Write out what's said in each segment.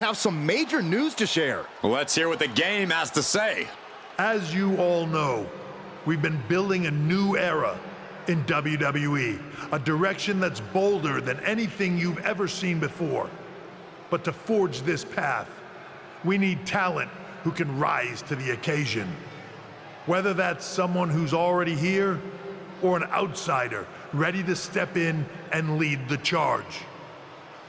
have some major news to share. Let's hear what the game has to say. As you all know, we've been building a new era in WWE, a direction that's bolder than anything you've ever seen before. But to forge this path, we need talent who can rise to the occasion. Whether that's someone who's already here or an outsider ready to step in and lead the charge.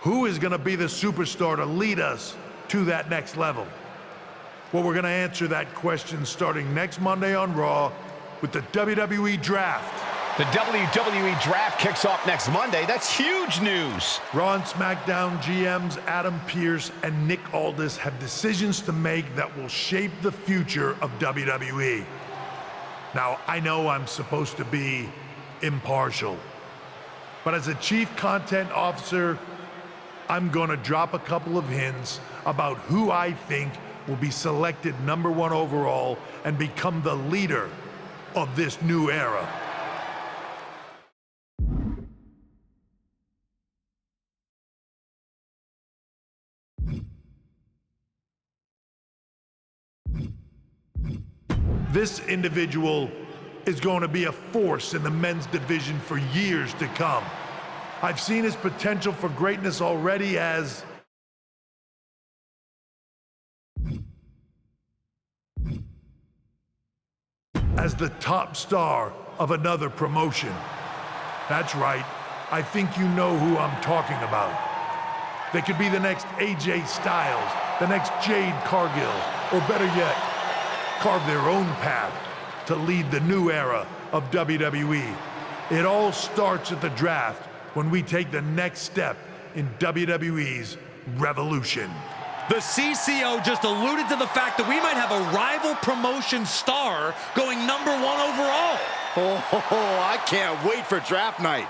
Who is going to be the superstar to lead us to that next level? Well, we're going to answer that question starting next Monday on Raw with the WWE Draft. The WWE Draft kicks off next Monday. That's huge news. Raw and SmackDown GMs Adam Pearce and Nick Aldis have decisions to make that will shape the future of WWE. Now, I know I'm supposed to be impartial, but as a chief content officer, I'm gonna drop a couple of hints about who I think will be selected #1 overall and become the leader of this new era. This individual is going to be a force in the men's division for years to come. I've seen his potential for greatness already as the top star of another promotion. That's right, I think you know who I'm talking about. They could be the next AJ Styles, the next Jade Cargill, or better yet, carve their own path to lead the new era of WWE. It all starts at the draft when we take the next step in WWE's revolution. The CCO just alluded to the fact that we might have a rival promotion star going #1 overall. Oh, I can't wait for draft night.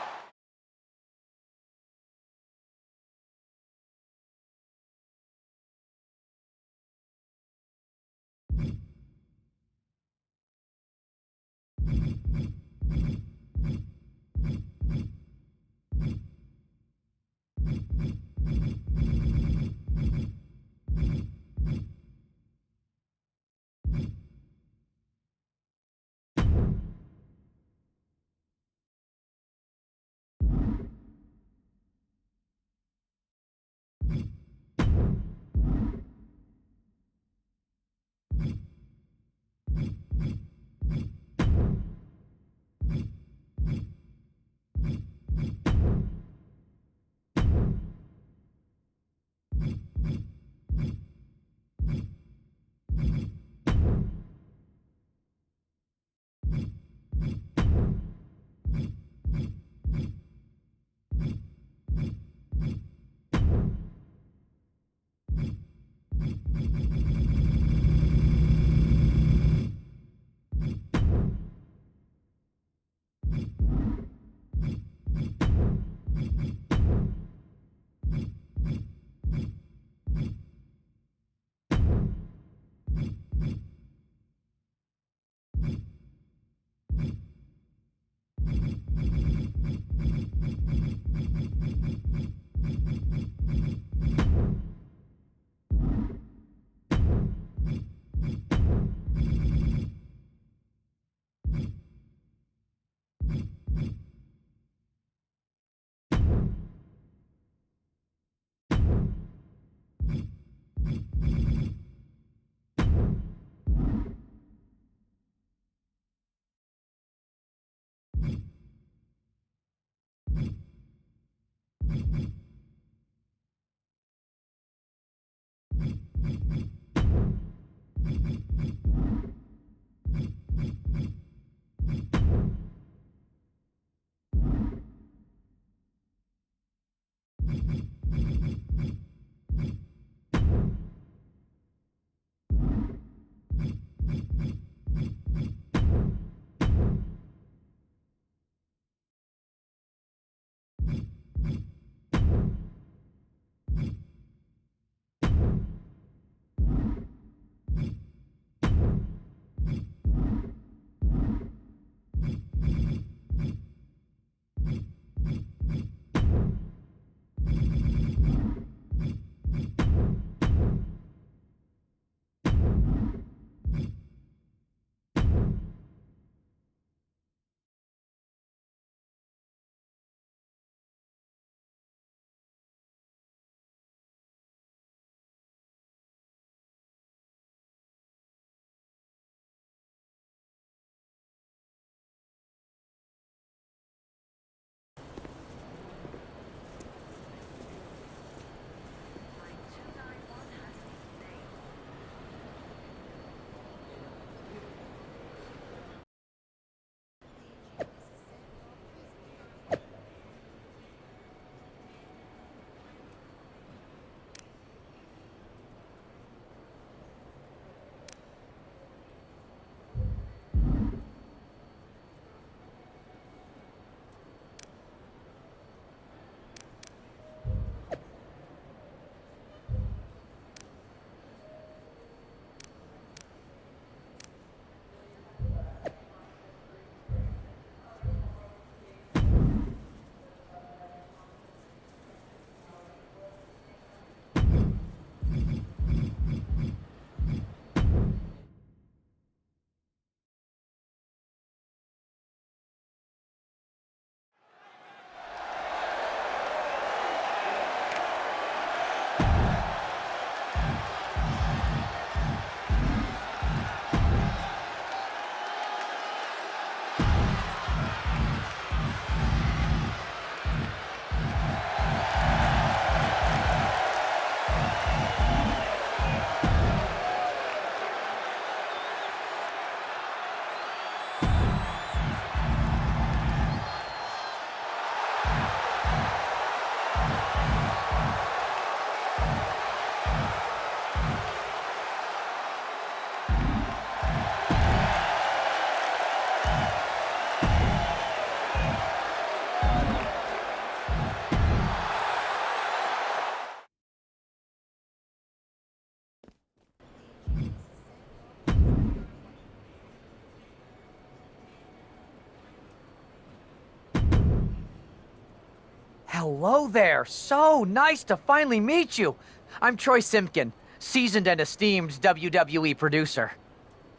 Hello there. So nice to finally meet you. I'm Troy Simpkin, seasoned and esteemed WWE producer.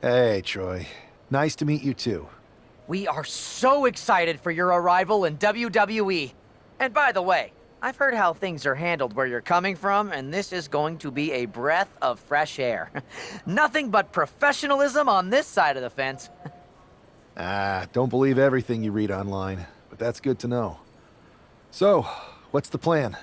Hey, Troy. Nice to meet you too. We are so excited for your arrival in WWE. And by the way, I've heard how things are handled where you're coming from, and this is going to be a breath of fresh air. Nothing but professionalism on this side of the fence. Don't believe everything you read online, but that's good to know. So, what's the plan?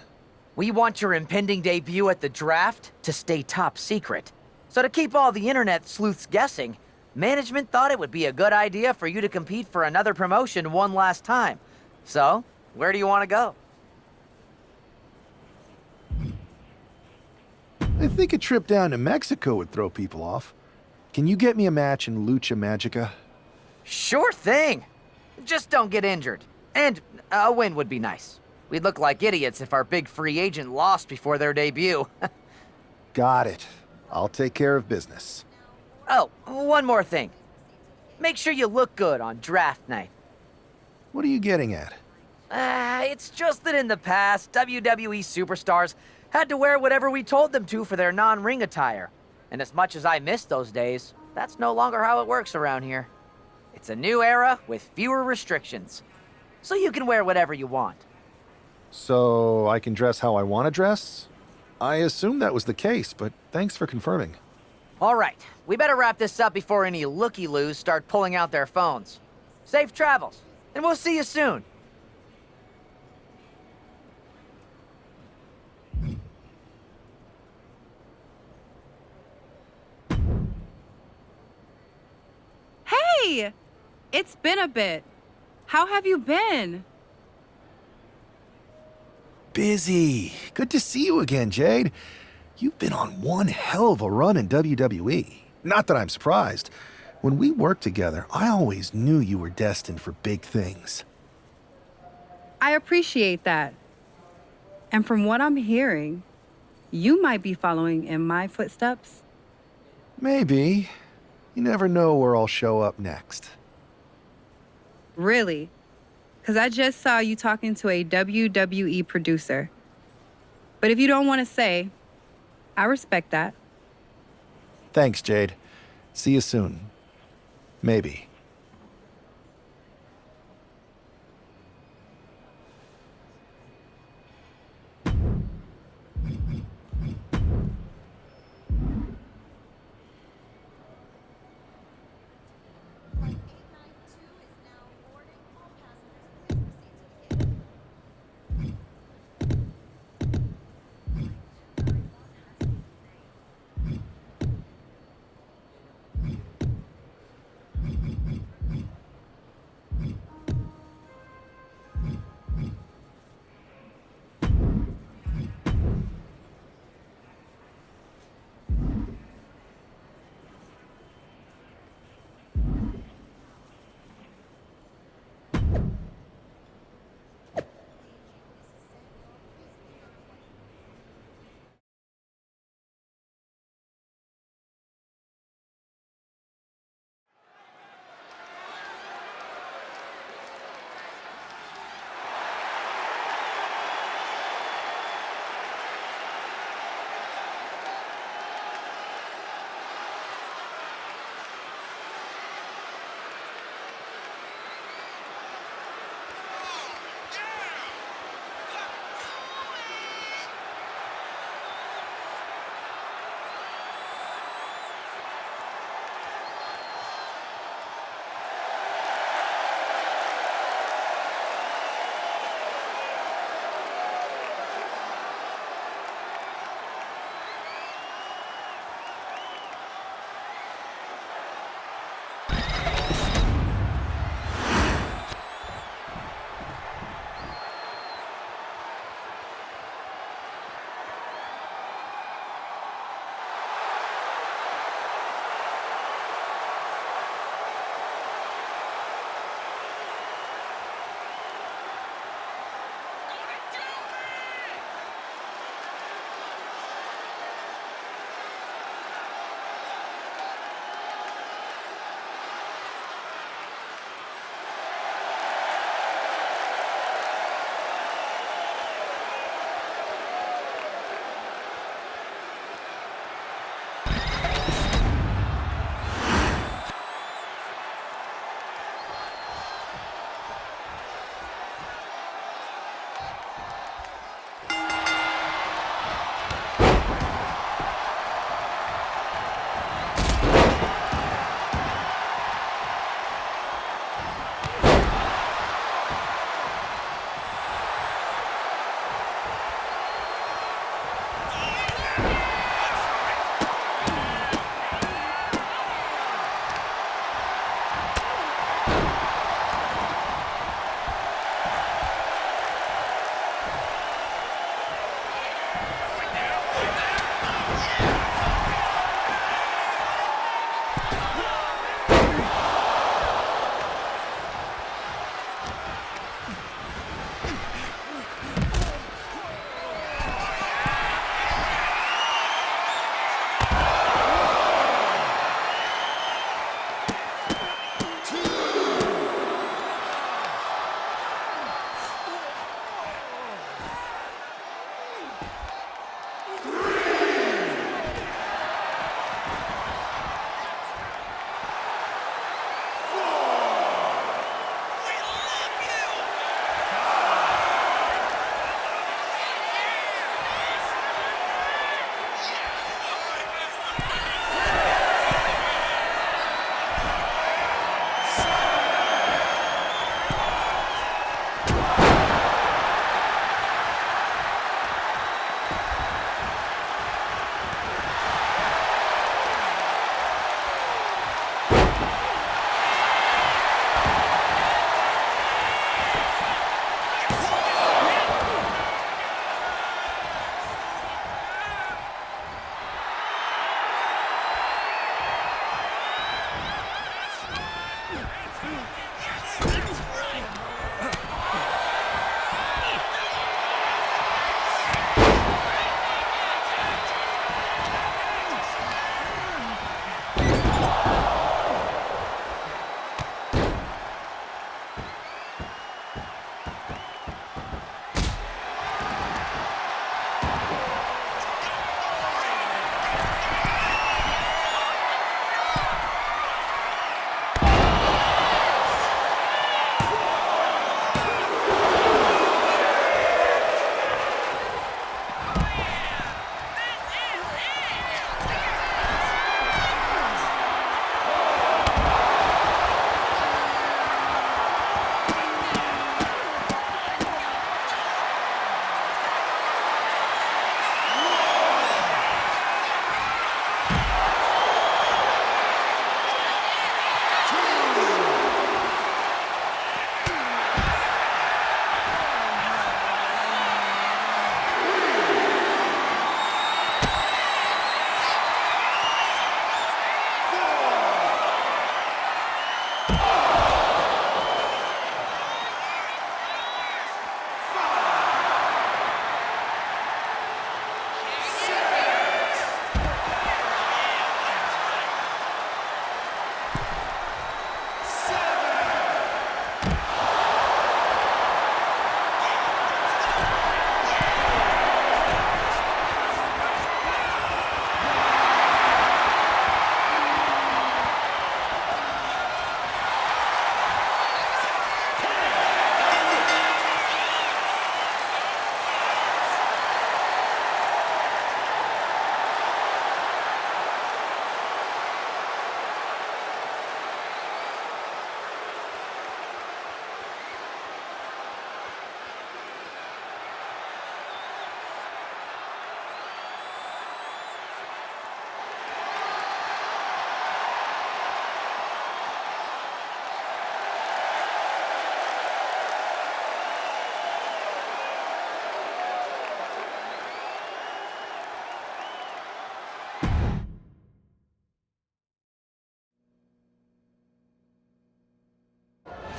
We want your impending debut at the draft to stay top secret. So to keep all the internet sleuths guessing, management thought it would be a good idea for you to compete for another promotion one last time. So, where do you want to go? I think a trip down to Mexico would throw people off. Can you get me a match in Lucha Magica? Sure thing. Just don't get injured. And a win would be nice. We'd look like idiots if our big free agent lost before their debut. Got it. I'll take care of business. Oh, one more thing. Make sure you look good on draft night. What are you getting at? It's just that in the past, WWE superstars had to wear whatever we told them to for their non-ring attire. And as much as I miss those days, that's no longer how it works around here. It's a new era with fewer restrictions. So you can wear whatever you want. So I can dress how I want to dress? I assumed that was the case, but thanks for confirming. All right, we better wrap this up before any looky-loos start pulling out their phones. Safe travels, and we'll see you soon. Hey! It's been a bit. How have you been? Busy. Good to see you again, Jade. You've been on one hell of a run in WWE. Not that I'm surprised. When we worked together, I always knew you were destined for big things. I appreciate that. And from what I'm hearing, you might be following in my footsteps. Maybe. You never know where I'll show up next. Really? Because I just saw you talking to a WWE producer. But if you don't want to say, I respect that. Thanks, Jade. See you soon. Maybe.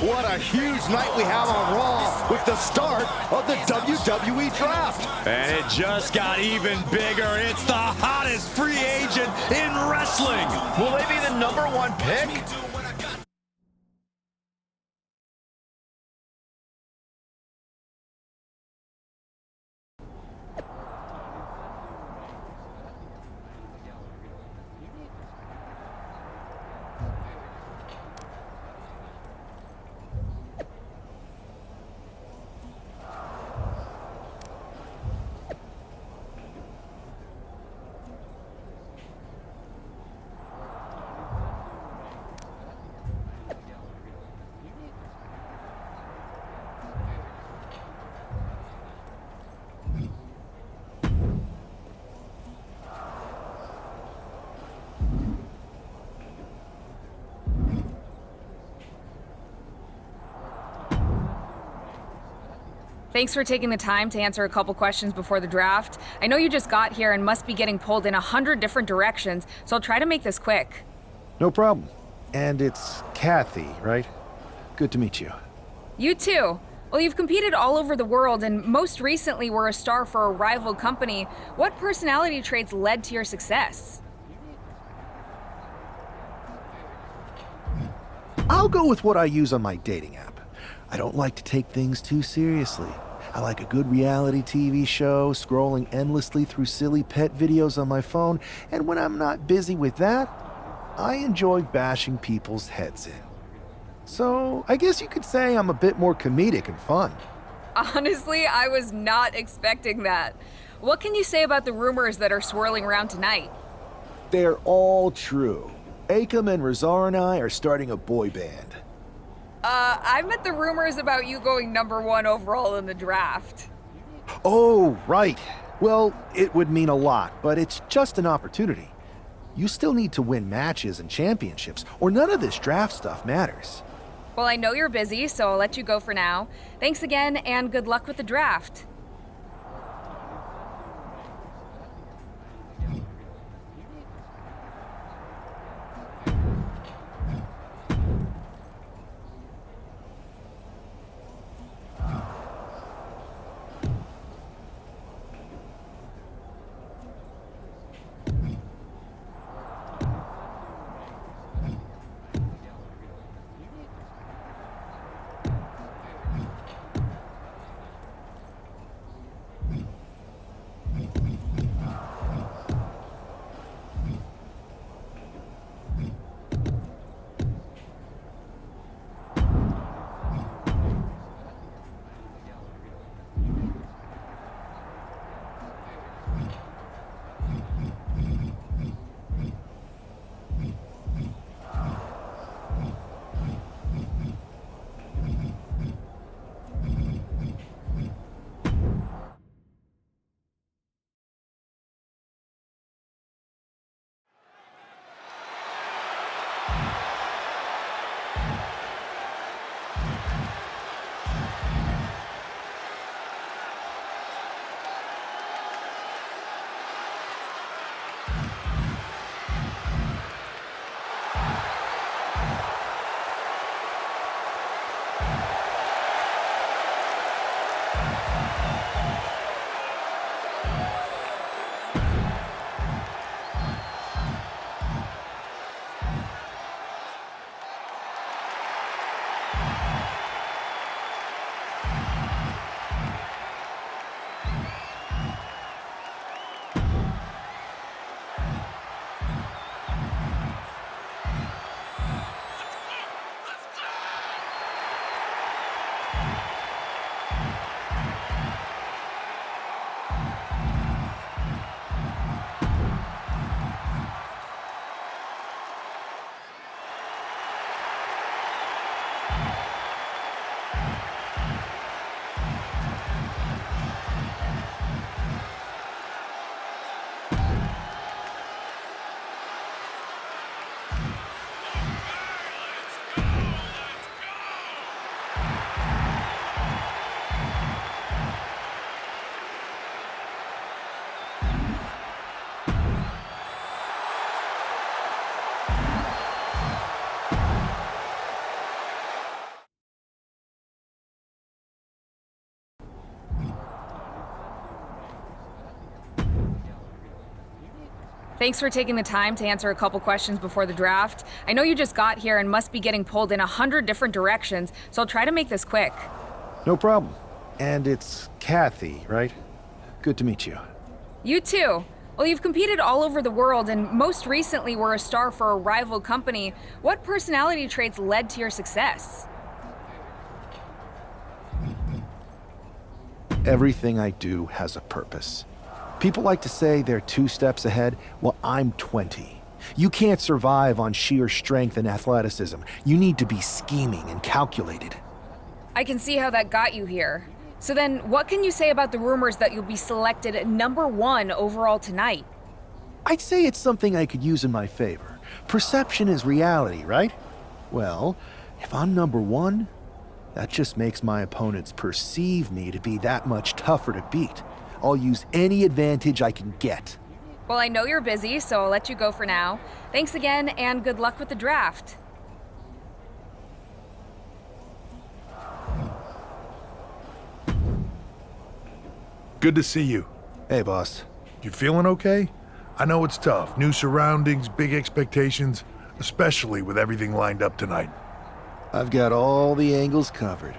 What a huge night we have on Raw with the start of the WWE Draft. And it just got even bigger. It's the hottest free agent in wrestling. Will they be the #1 pick? Thanks for taking the time to answer a couple questions before the draft. I know you just got here and must be getting pulled in 100 different directions, so I'll try to make this quick. No problem. And it's Kathy, right? Good to meet you. You too. Well, you've competed all over the world and most recently were a star for a rival company. What personality traits led to your success? I'll go with what I use on my dating app. I don't like to take things too seriously. I like a good reality TV show, scrolling endlessly through silly pet videos on my phone, and when I'm not busy with that, I enjoy bashing people's heads in. So, I guess you could say I'm a bit more comedic and fun. Honestly, I was not expecting that. What can you say about the rumors that are swirling around tonight? They're all true. Akam and Razar and I are starting a boy band. I meant the rumors about you going #1 overall in the draft. Oh, right. Well, it would mean a lot, but it's just an opportunity. You still need to win matches and championships, or none of this draft stuff matters. Well, I know you're busy, so I'll let you go for now. Thanks again, and good luck with the draft. Thanks for taking the time to answer a couple questions before the draft. I know you just got here and must be getting pulled in 100 different directions, so I'll try to make this quick. No problem. And it's Kathy, right? Good to meet you. You too. Well, you've competed all over the world and most recently were a star for a rival company. What personality traits led to your success? Everything I do has a purpose. People like to say they're 2 steps ahead. Well, I'm 20. You can't survive on sheer strength and athleticism. You need to be scheming and calculated. I can see how that got you here. So then, what can you say about the rumors that you'll be selected #1 overall tonight? I'd say it's something I could use in my favor. Perception is reality, right? Well, if I'm #1, That just makes my opponents perceive me to be that much tougher to beat. I'll use any advantage I can get. Well, I know you're busy, so I'll let you go for now. Thanks again, and good luck with the draft. Good to see you. Hey, boss. You feeling okay? I know it's tough. New surroundings, big expectations, especially with everything lined up tonight. I've got all the angles covered.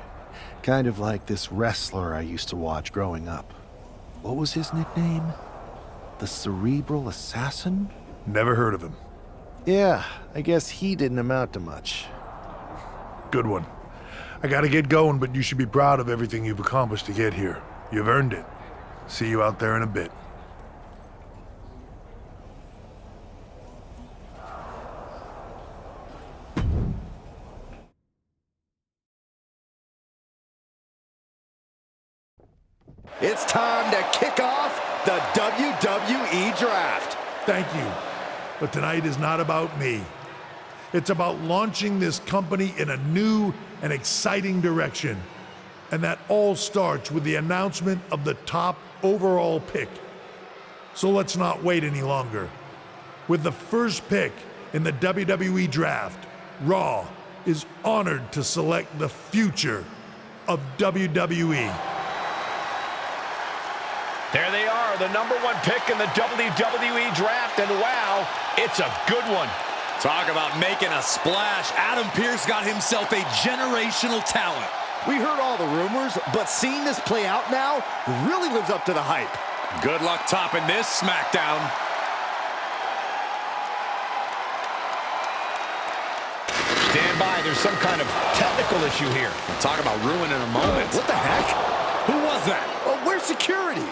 Kind of like this wrestler I used to watch growing up. What was his nickname? The Cerebral Assassin? Never heard of him. Yeah, I guess he didn't amount to much. Good one. I gotta get going, but you should be proud of everything you've accomplished to get here. You've earned it. See you out there in a bit. It's time to kick off the WWE Draft. Thank you. But tonight is not about me. It's about launching this company in a new and exciting direction. And that all starts with the announcement of the top overall pick. So let's not wait any longer. With the first pick in the WWE Draft, Raw is honored to select the future of WWE. There they are, the #1 pick in the WWE Draft, and wow, it's a good one. Talk about making a splash. Adam Pearce got himself a generational talent. We heard all the rumors, but seeing this play out now really lives up to the hype. Good luck topping this SmackDown. Stand by, there's some kind of technical issue here. Talk about ruining a moment. What the heck? Who was that? Oh, where's security?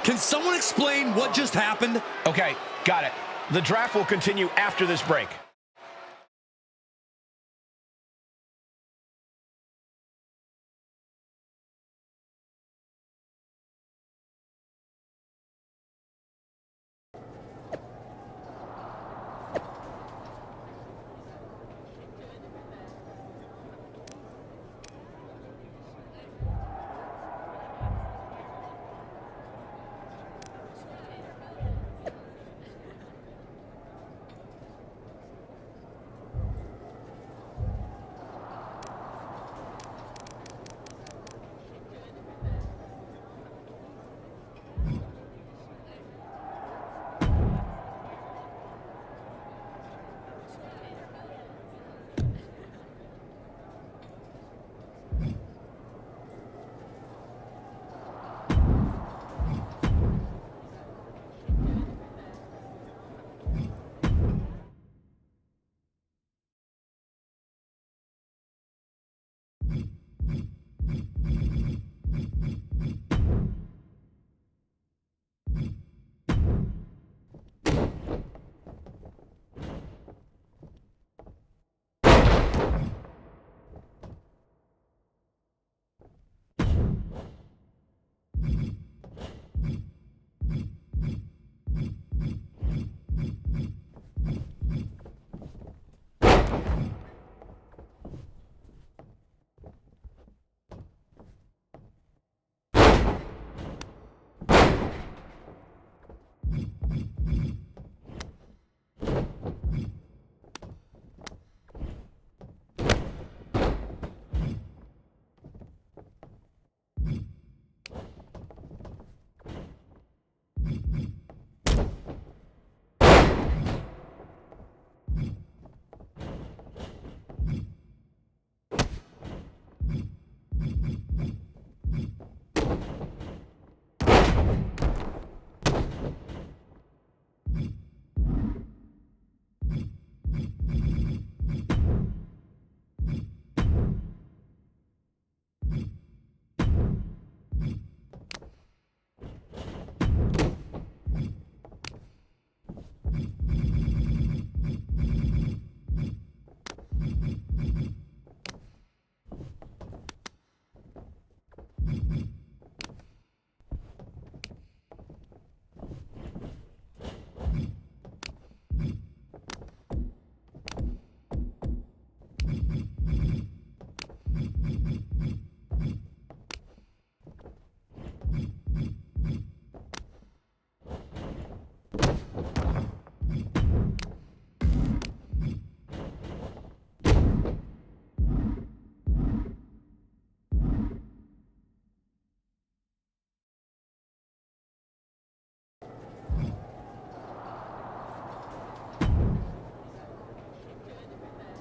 Can someone explain what just happened? Okay, got it. The draft will continue after this break.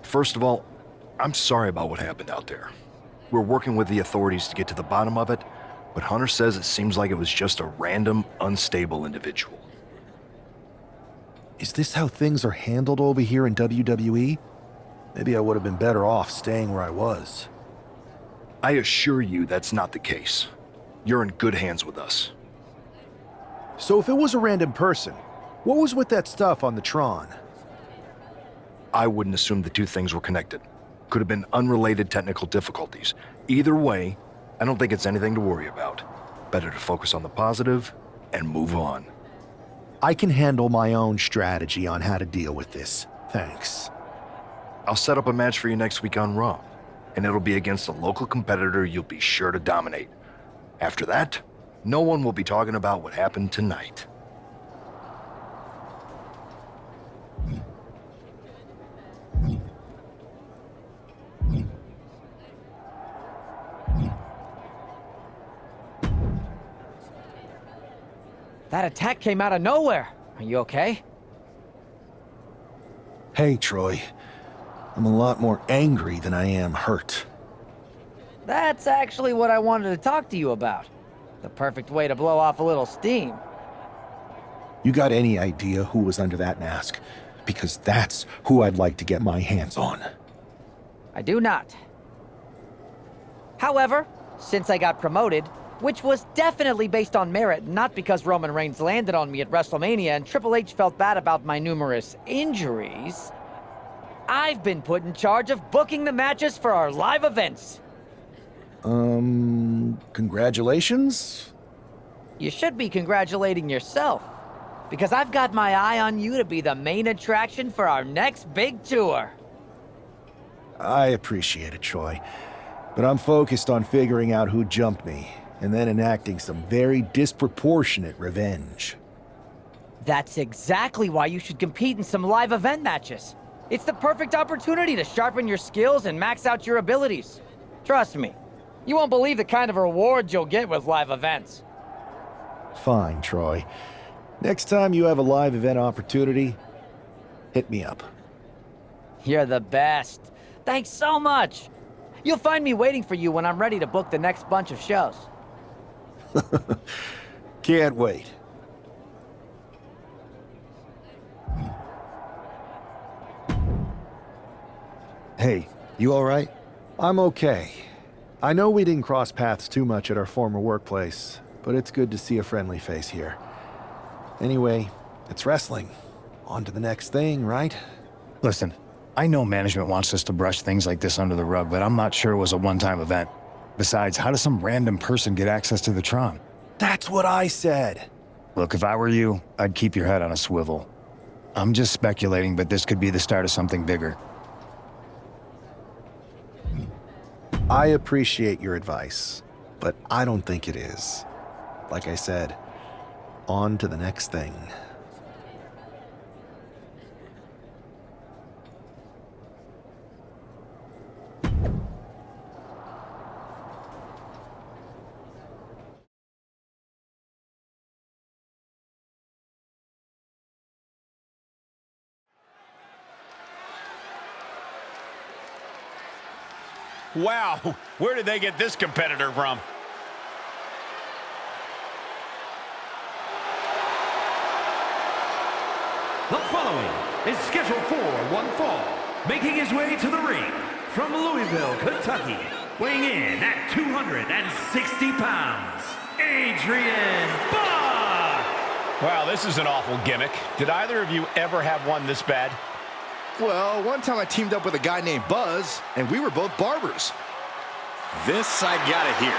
First of all, I'm sorry about what happened out there. We're working with the authorities to get to the bottom of it, but Hunter says it seems like it was just a random, unstable individual. Is this how things are handled over here in WWE? Maybe I would have been better off staying where I was. I assure you that's not the case. You're in good hands with us. So if it was a random person, what was with that stuff on the Tron? I wouldn't assume the two things were connected. Could have been unrelated technical difficulties. Either way, I don't think it's anything to worry about. Better to focus on the positive and move on. I can handle my own strategy on how to deal with this. Thanks. I'll set up a match for you next week on Raw, and it'll be against a local competitor you'll be sure to dominate. After that, no one will be talking about what happened tonight. That attack came out of nowhere. Are you okay? Hey, Troy. I'm a lot more angry than I am hurt. That's actually what I wanted to talk to you about. The perfect way to blow off a little steam. You got any idea who was under that mask? Because that's who I'd like to get my hands on. I do not. However, since I got promoted, which was definitely based on merit, not because Roman Reigns landed on me at WrestleMania and Triple H felt bad about my numerous injuries, I've been put in charge of booking the matches for our live events. Congratulations? You should be congratulating yourself, because I've got my eye on you to be the main attraction for our next big tour. I appreciate it, Troy. But I'm focused on figuring out who jumped me, and then enacting some very disproportionate revenge. That's exactly why you should compete in some live event matches. It's the perfect opportunity to sharpen your skills and max out your abilities. Trust me, you won't believe the kind of rewards you'll get with live events. Fine, Troy. Next time you have a live event opportunity, hit me up. You're the best. Thanks so much. You'll find me waiting for you when I'm ready to book the next bunch of shows. Can't wait. Hey, you all right? I'm okay. I know we didn't cross paths too much at our former workplace, but it's good to see a friendly face here. Anyway, it's wrestling. On to the next thing, right? Listen, I know management wants us to brush things like this under the rug, but I'm not sure it was a one-time event. Besides, how does some random person get access to the Tron? That's what I said. Look, if I were you, I'd keep your head on a swivel. I'm just speculating, but this could be the start of something bigger. I appreciate your advice, but I don't think it is. Like I said, on to the next thing. Wow, where did they get this competitor from? The following is scheduled for one fall, making his way to the ring from Louisville, Kentucky, weighing in at 260 pounds, Adrian Buck! Wow, this is an awful gimmick. Did either of you ever have one this bad? Well, one time I teamed up with a guy named Buzz, and we were both barbers. This I gotta hear.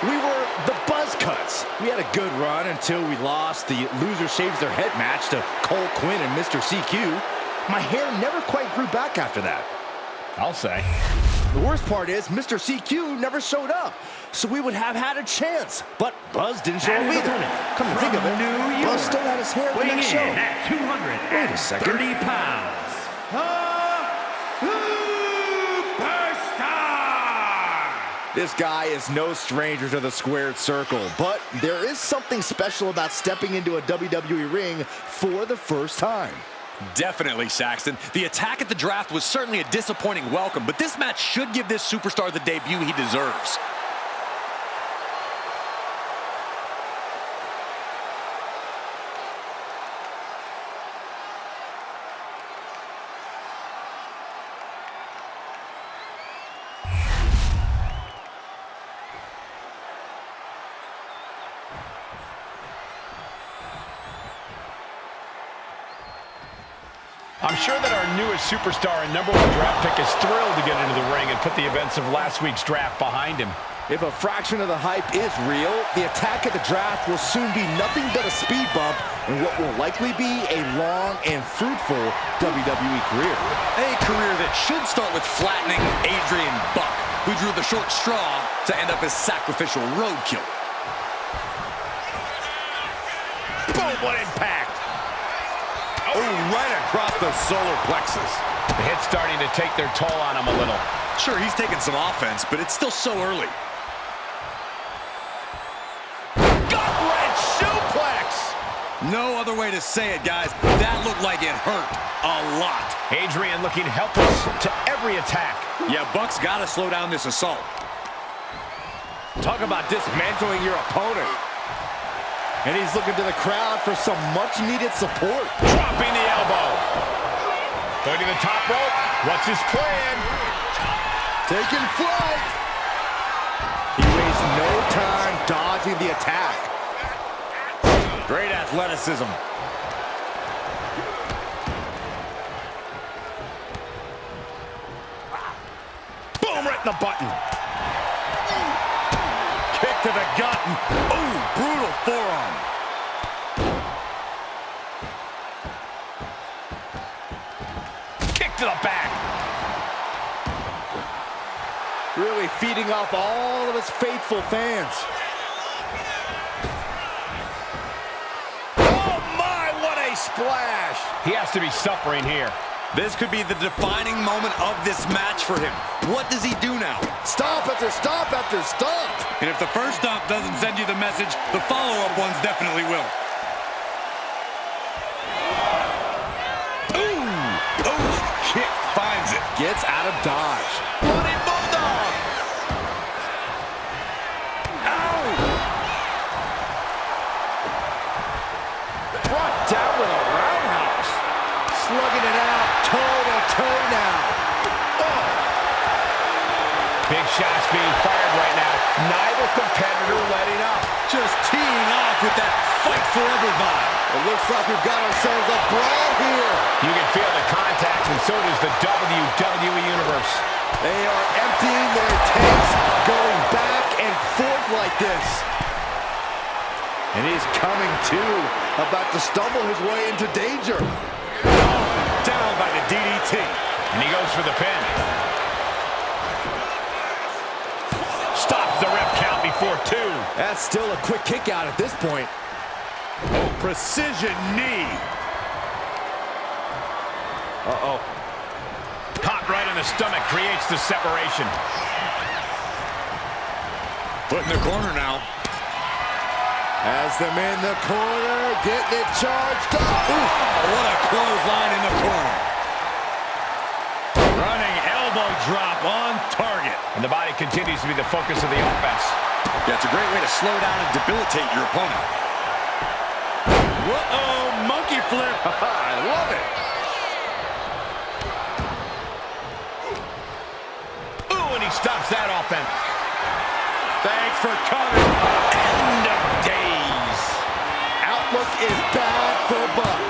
We were the Buzz Cuts. We had a good run until we lost the Loser Shaves Their Head match to Cole Quinn and Mr. CQ. My hair never quite grew back after that. I'll say. The worst part is Mr. CQ never showed up, so we would have had a chance. But Buzz didn't show up either. Come to think of it, Buzz still had his hair at the next show. At 230 pounds, This guy is no stranger to the squared circle, but there is something special about stepping into a WWE ring for the first time. Definitely, Saxton. The attack at the draft was certainly a disappointing welcome, but this match should give this superstar the debut he deserves. I'm sure that our newest superstar and #1 draft pick is thrilled to get into the ring and put the events of last week's draft behind him. If a fraction of the hype is real, the attack at the draft will soon be nothing but a speed bump in what will likely be a long and fruitful WWE career. A career that should start with flattening Adrian Buck, who drew the short straw to end up as sacrificial roadkill. Boom, what impact! Oh, right across the solar plexus. The hit's starting to take their toll on him a little. Sure, he's taking some offense, but it's still so early. Gut-wrench suplex! No other way to say it, guys. That looked like it hurt a lot. Adrian looking helpless to every attack. Yeah, Buck's got to slow down this assault. Talk about dismantling your opponent. And he's looking to the crowd for some much-needed support. Dropping the elbow. Going to the top rope. What's his plan? Taking flight. He wastes no time dodging the attack. Great athleticism. Boom, right in the button. Kick to the gut. Ooh, brutal forearm. Kick to the back. Really feeding off all of his faithful fans. Oh my, what a splash. He has to be suffering here. This could be the defining moment of this match for him. What does he do now? Stop after stop after stop. And if the first stop doesn't send you the message, the follow-up ones definitely will. Ooh! Oh, kick finds it. Gets out of dodge. Running bulldog! Ow! Brought down with a roundhouse. Slugging it out toe-to-toe now. Oh. Big shots being fired right now. Neither competitor letting up. Just teeing off with that fight forever vibe. It looks like we've got ourselves a brawl here. You can feel the contact, and so does the WWE Universe. They are emptying their tanks, going back and forth like this. And he's coming to, about to stumble his way into danger. Down by the DDT. And he goes for the pin. Stops the ref count before 2. That's still a quick kick out at this point. Oh, precision knee. Uh-oh. Caught right in the stomach creates the separation. Put in the corner now. Has them in the corner, getting it charged up. Ooh, what a clothesline in the corner. Running elbow drop on target. And the body continues to be the focus of the offense. Yeah, it's a great way to slow down and debilitate your opponent. Whoa, monkey flip. I love it. Ooh, and he stops that offense. Thanks for coming. End of days. Outlook is bad for Buck.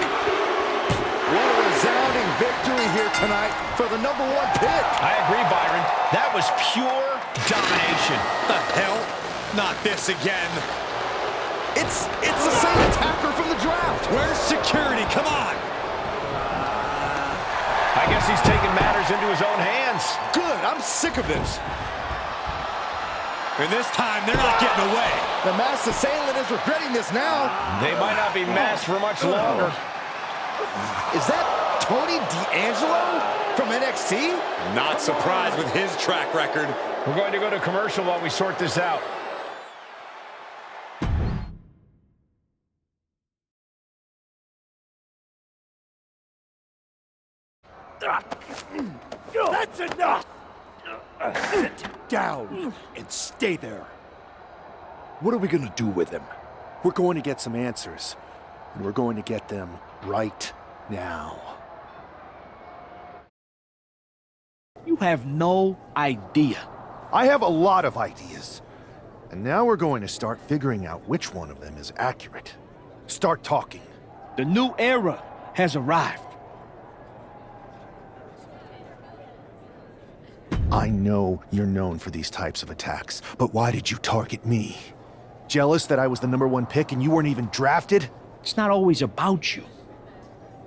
What a resounding victory here tonight for the #1 pick. I agree, Byron. That was pure domination. The hell? Not this again. It's the same attacker from the draft. Where's security? Come on. I guess he's taking matters into his own hands. Good, I'm sick of this. And this time, they're not getting away. The masked assailant is regretting this now. They might not be masked for much longer. Is that Tony D'Angelo from NXT? Not surprised with his track record. We're going to go to commercial while we sort this out. That's enough! Sit down and stay there. What are we gonna do with him? We're going to get some answers, and we're going to get them right now. You have no idea. I have a lot of ideas. And now we're going to start figuring out which one of them is accurate. Start talking. The new era has arrived. I know you're known for these types of attacks, but why did you target me? Jealous that I was the #1 pick and you weren't even drafted? It's not always about you.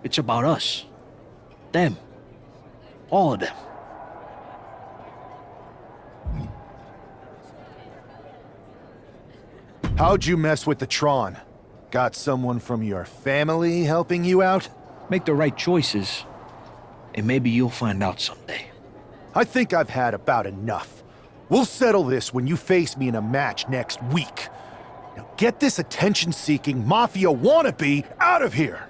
It's about us. Them. All of them. How'd you mess with the Tron? Got someone from your family helping you out? Make the right choices, and maybe you'll find out someday. I think I've had about enough. We'll settle this when you face me in a match next week. Now get this attention-seeking Mafia wannabe out of here!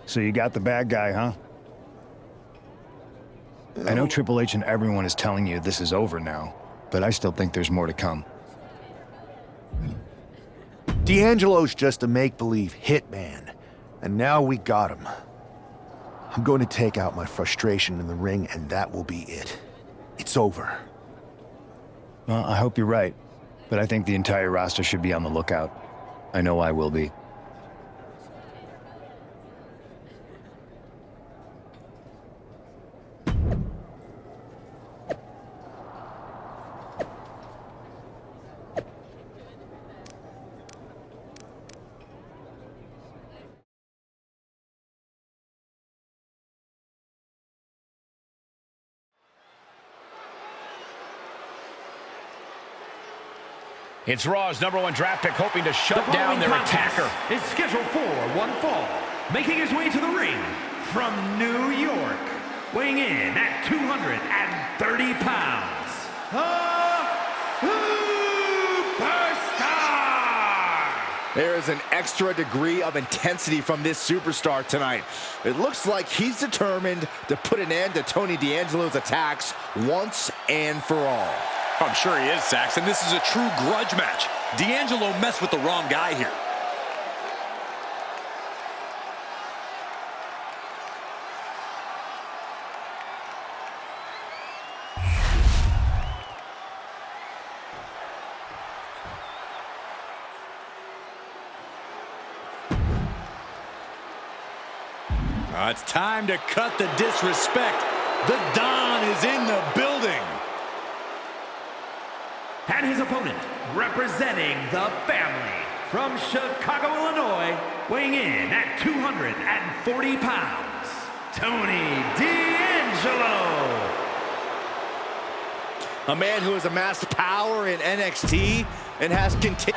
So you got the bad guy, huh? I know Triple H and everyone is telling you this is over now, but I still think there's more to come. D'Angelo's just a make-believe hitman, and now we got him. I'm going to take out my frustration in the ring, and that will be it. It's over. Well, I hope you're right, but I think the entire roster should be on the lookout. I know I will be. It's Raw's #1 draft pick hoping to shut down their attacker. Is scheduled for one fall. Making his way to the ring from New York. Weighing in at 230 pounds. The Superstar! There is an extra degree of intensity from this superstar tonight. It looks like he's determined to put an end to Tony D'Angelo's attacks once and for all. I'm sure he is, Saxon. This is a true grudge match. D'Angelo messed with the wrong guy here. It's time to cut the disrespect. The Don is in the building. And his opponent, representing the family, from Chicago, Illinois, weighing in at 240 pounds, Tony D'Angelo. A man who has amassed power in NXT and has continued.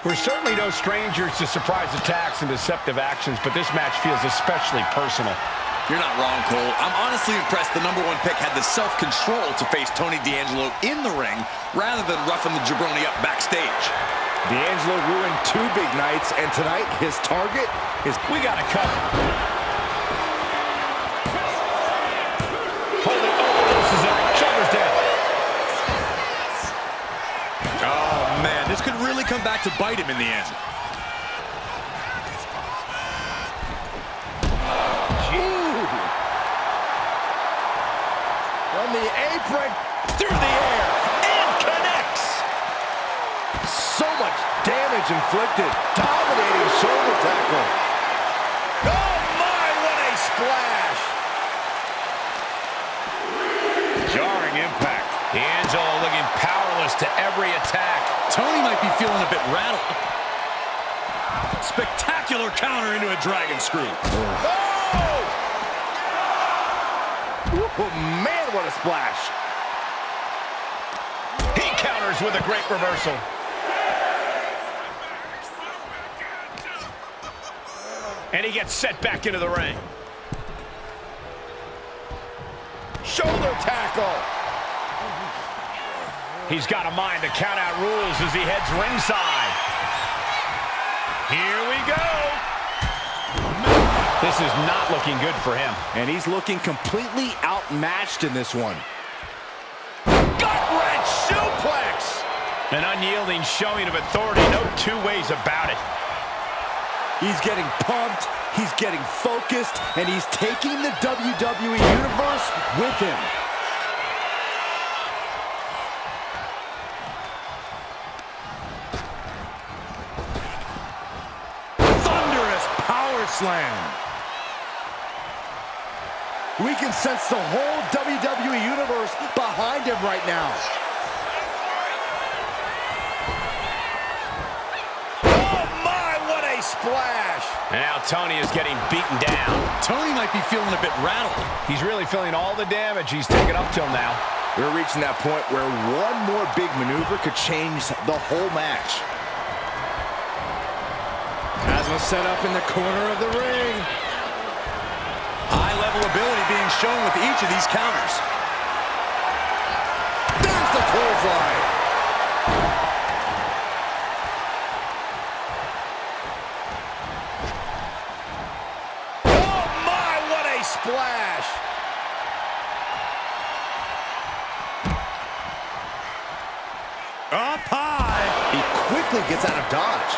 We're certainly no strangers to surprise attacks and deceptive actions, but this match feels especially personal. You're not wrong, Cole. I'm honestly impressed the #1 pick had the self-control to face Tony D'Angelo in the ring rather than roughing the jabroni up backstage. D'Angelo ruined 2 big nights, and tonight his target is... We got to cover. Hold it. Oh, this is it. Shoulders down. Oh, man, this could really come back to bite him in the end. From the apron, through the air, and connects. So much damage inflicted. Dominating shoulder tackle. Oh my, what a splash. Jarring impact. D'Angelo looking powerless to every attack. Tony might be feeling a bit rattled. Spectacular counter into a dragon screw. Oh! Oh man, what a splash. He counters with a great reversal. And he gets set back into the ring. Shoulder tackle. He's got a mind to count out rules as he heads ringside. Here we go. This is not looking good for him. And he's looking completely outmatched in this one. Gut-wrench suplex. An unyielding showing of authority, no two ways about it. He's getting pumped, he's getting focused, and he's taking the WWE Universe with him. Thunderous power slam. We can sense the whole WWE Universe behind him right now. Splash. And now Tony is getting beaten down. Tony might be feeling a bit rattled. He's really feeling all the damage he's taken up till now. We're reaching that point where one more big maneuver could change the whole match. Has him set up in the corner of the ring. High level ability being shown with each of these counters. There's the clothesline. Splash. Up high. He quickly gets out of dodge.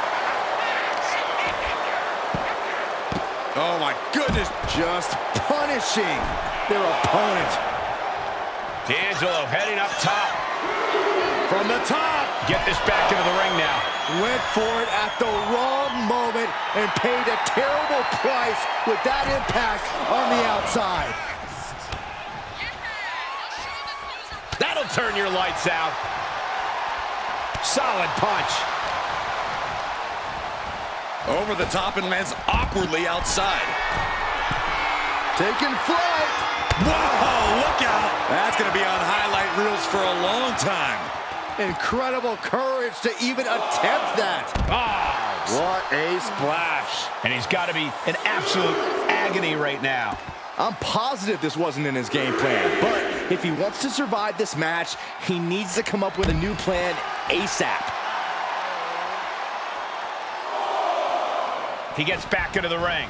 Oh my goodness. Just punishing their opponent. D'Angelo heading up top. From the top. Get this back into the ring now. Went for it at the wrong moment and paid a terrible price with that impact on the outside. That'll turn your lights out. Solid punch. Over the top and lands awkwardly outside. Taking flight. Whoa, look out. That's going to be on highlight reels for a long time. Incredible courage to even attempt that. Oh, what a splash. And he's got to be in absolute agony right now. I'm positive this wasn't in his game plan, but if he wants to survive this match, he needs to come up with a new plan ASAP. He gets back into the ring.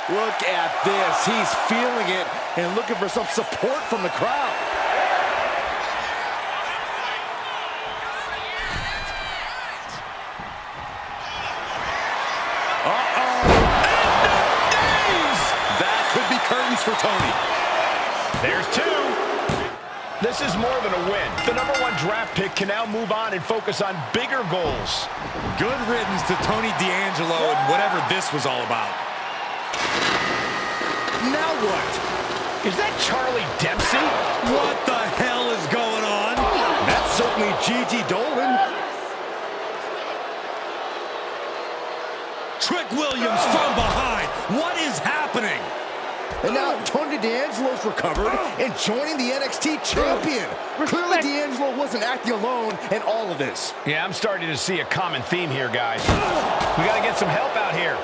Look at this. He's feeling it and looking for some support from the crowd. Curtains for Tony. There's two. This is more than a win. The #1 draft pick can now move on and focus on bigger goals. Good riddance to Tony D'Angelo and whatever this was all about. Now what? Is that Charlie Dempsey? What the hell is going on? That's certainly Gigi Dolan. Trick Williams from behind. What is happening? And now Tony D'Angelo's recovered and joining the NXT champion. Clearly D'Angelo wasn't acting alone in all of this. Yeah, I'm starting to see a common theme here, guys. We got to get some help out here.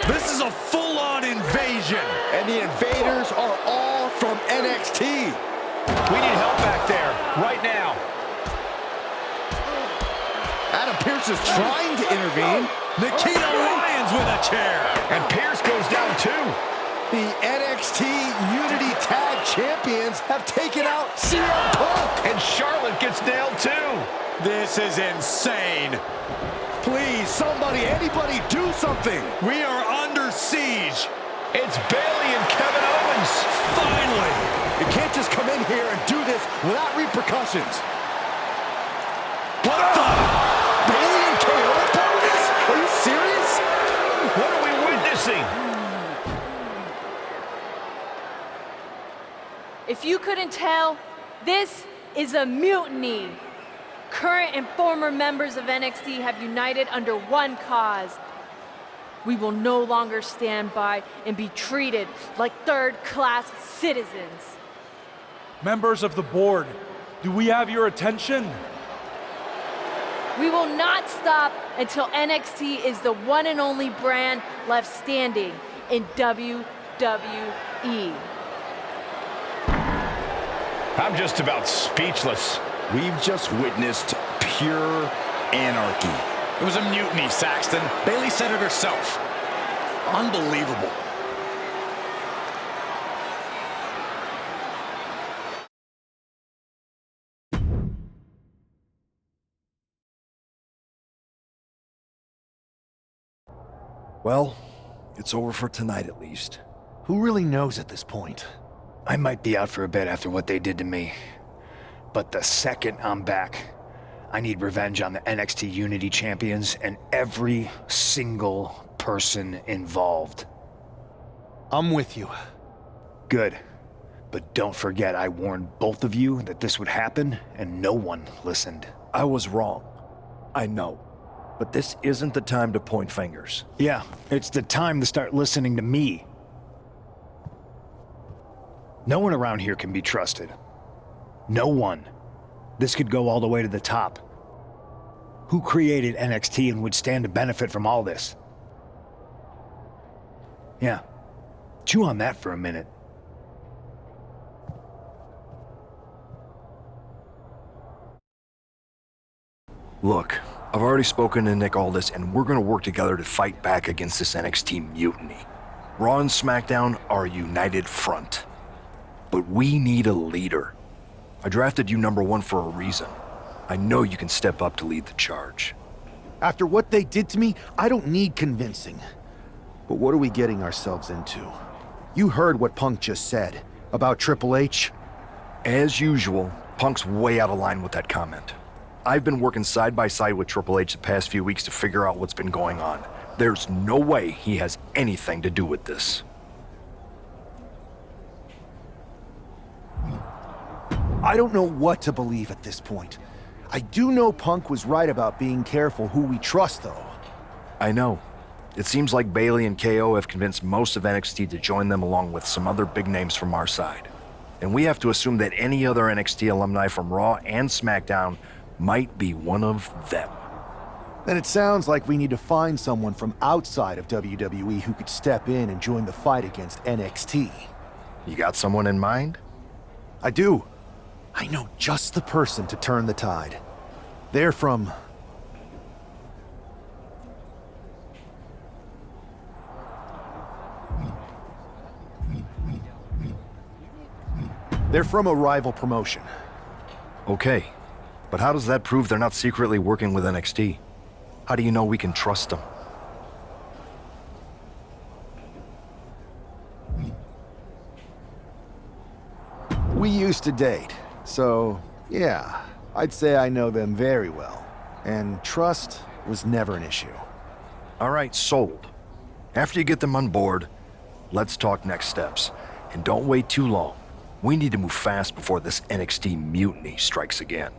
This is a full-on invasion. And the invaders are all from NXT. We need help back there, right now. Adam Pearce is trying to intervene. Nikita Lyons with a chair. And Pearce goes down too. The NXT Unity Tag Champions have taken out CM Punk. And Charlotte gets nailed too. This is insane. Please, somebody, anybody, do something. We are under siege. It's Bayley and Kevin Owens. here and do this without repercussions. What the? Bailey and KO are part of this? Are you serious? What are we witnessing? If you couldn't tell, this is a mutiny. Current and former members of NXT have united under one cause. We will no longer stand by and be treated like third-class citizens. Members of the board, do we have your attention? We will not stop until NXT is the one and only brand left standing in WWE. I'm just about speechless. We've just witnessed pure anarchy. It was a mutiny, Saxton. Bailey said it herself. Unbelievable. Well, it's over for tonight at least. Who really knows at this point? I might be out for a bit after what they did to me. But the second I'm back, I need revenge on the NXT Unity Champions and every single person involved. I'm with you. Good. But don't forget I warned both of you that this would happen, and no one listened. I was wrong. I know. But this isn't the time to point fingers. Yeah, it's the time to start listening to me. No one around here can be trusted. No one. This could go all the way to the top. Who created NXT and would stand to benefit from all this? Yeah. Chew on that for a minute. Look, I've already spoken to Nick Aldis, and we're gonna work together to fight back against this NXT mutiny. Raw and SmackDown are a united front. But we need a leader. I drafted you #1 for a reason. I know you can step up to lead the charge. After what they did to me, I don't need convincing. But what are we getting ourselves into? You heard what Punk just said about Triple H. As usual, Punk's way out of line with that comment. I've been working side by side with Triple H the past few weeks to figure out what's been going on. There's no way he has anything to do with this. I don't know what to believe at this point. I do know Punk was right about being careful who we trust, though. I know. It seems like Bailey and KO have convinced most of NXT to join them along with some other big names from our side. And we have to assume that any other NXT alumni from Raw and SmackDown might be one of them. Then it sounds like we need to find someone from outside of WWE who could step in and join the fight against NXT. You got someone in mind? I do. I know just the person to turn the tide. They're from... They're from a rival promotion. Okay, but how does that prove they're not secretly working with NXT? How do you know we can trust them? We used to date, so yeah, I'd say I know them very well. And trust was never an issue. All right, sold. After you get them on board, let's talk next steps. And don't wait too long. We need to move fast before this NXT mutiny strikes again.